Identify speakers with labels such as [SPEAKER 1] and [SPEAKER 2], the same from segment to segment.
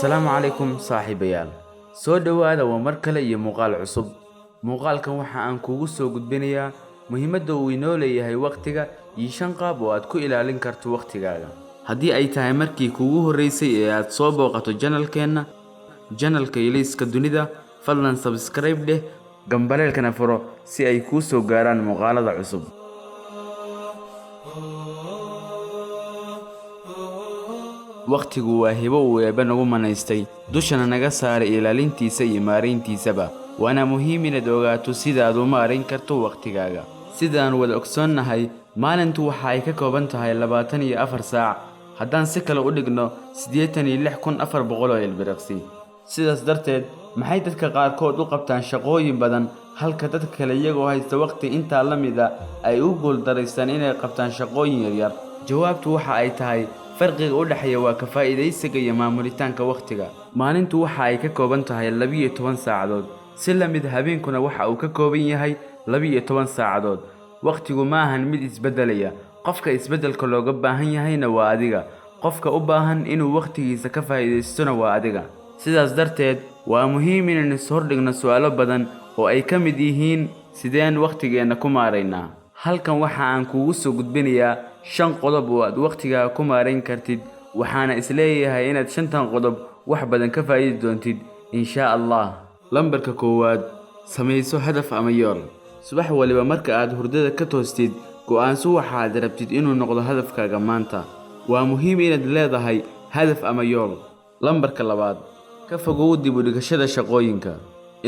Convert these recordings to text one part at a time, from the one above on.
[SPEAKER 1] السلام عليكم صاحبيال soo dhawaada waa mar kale iyo muuqaal cusub muuqaalkan waxa aan kugu soo gudbinayaa muhiimadda uu inoo leeyahay waqtiga iyo shan qaab oo aad ku ilaalin karto waqtigaaga haddii ay tahay markii kugu horeysay ee aad soo booqato channelka Iliska Dunida fadlan subscribe dheh gambaleelkana furo si ay kuu soo gaaraan muuqaalada cusub waqtigu waa hibo uu eebba nagu manaystay dushana naga saaray ilaalintiisa iyo maareyntiisaba waana muhiim inaad ogaato sida aad u maareyn karto waqtigaaga sidaan wada ogsoonnahay maalintu waxa ay ka kooban tahay 24 saac haddaan si kale u dhigno 86400 oo ilbiriqsi sidaas darteed maxay dadka qaarkood u qabtaan shaqooyin badan halka dadka kale iyagoo haysta waqti inta la mid ah ay u guuldareystaan inay qabtaan shaqooyin yaryar jawaabtu waxa ay tahay farqiga u dhaxeeya waa ka faa'iideysiga iyo maamulitaanka waqtiga maalintu waxa ay ka kooban tahay 12 saacadood si la mid habeenkuna waxa uu ka kooban yahay 12 saacadood waqtigu ma ahan mid isbedelaya qofka isbedelka looga baahan yahayna waa adiga qofka u baahan inuu waqtigiisa ka faa'iideystona waa adiga sidaas darteed waa muhiim inaan is hordhigno su'aalo badan oo ay ka mid yihiin sideen waqtigeena ku maareynaa halkan waxa aan kugu soo gudbinayaa 5 qodob oo aad waqtigaaga ku maareyn kartid waxaana isleeyahay inaad 5tan qodob wax badan ka faa'iidi doontid insha Allah lambarka koowaad sameyso hadaf ama yool subax waliba marka aad hurdada ka toostid go'aanso waxa aad rabtid inuu noqdo hadafkaaga maanta waa muhiim inaad leedahay hadaf ama yool lambarka labaad ka fogow dib u dhigashada shaqooyinka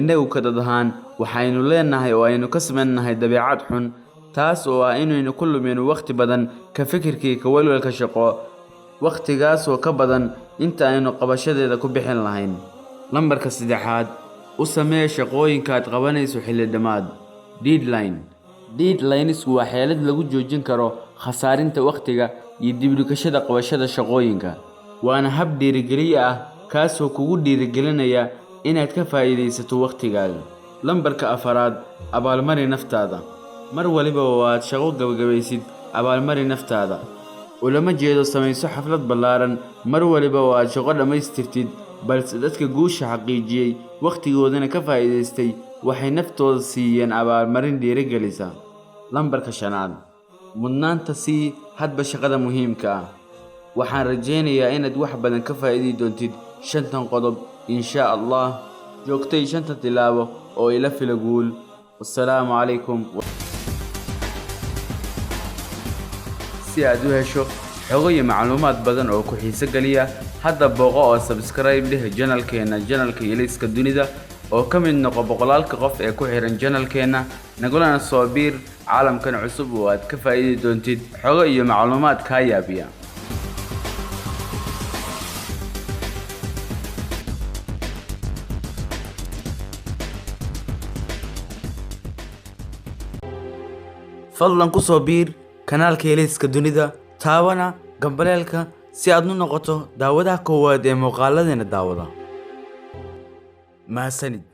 [SPEAKER 1] inagu ka dad ahaan waxaynu leenahay oo aynu ka sameeynahay dabeecad xun taas oo ah inaynu ku lumino waqti badan ka fikirkii ka walwalka shaqo waqtigaas oo ka badan inta aynu qabashadeeda ku bixin lahayn lambarka saddexaad u samee shaqooyinka aad qabanayso xilli dhamaad deadlines waa xeelad lagu joojin karo khasaarinta waqtiga iyo dib u dhigashada qabashada shaqooyinka waana hab dhiirigeliye ah kaasoo kugu dhiirigelinaya inaad ka faa'iideysato waqtigaaga lambarka afaraad abaalmarin naftaada mar waliba oo aad shaqo gabagabaysid abaalmarin naftaada ulama jeedo samayso xaflad ballaaran mar waliba oo aad shaqo dhamaystirtid balse dadka guusha xaqiijiyay waqtigoodana ka faa'iideystay waxay naftooda siiyeen abaalmarin dhiirigelisa lambarka shanaad mudnaanta sii hadba shaqada muhiimka ah waxaan rajaynayaa inaad wax badan ka faa'iidi doontid 5tan qodob insha Allah joogtay 5 tilaabo oo ila fila guul wassalaamu calaykum si aad u hesho xogo iyo macluumaad badan oo ku xiiso galiya hadda booqo oo subscribe dheh channelka Iliska Dunida oo ka mid noqo boqolaalka qof ee ku xiran channelkeena nagulana soo biir caalamkan cusub oo aad ka faa'iidi doontid xogo iyo macluumaad ka yaabiya fadlan ku soo biir kanaalka Iliska Dunida taawana gambaleelka si aad u noqoto daawadaha koowaad ee muuqaaladeena daawada mahadsanid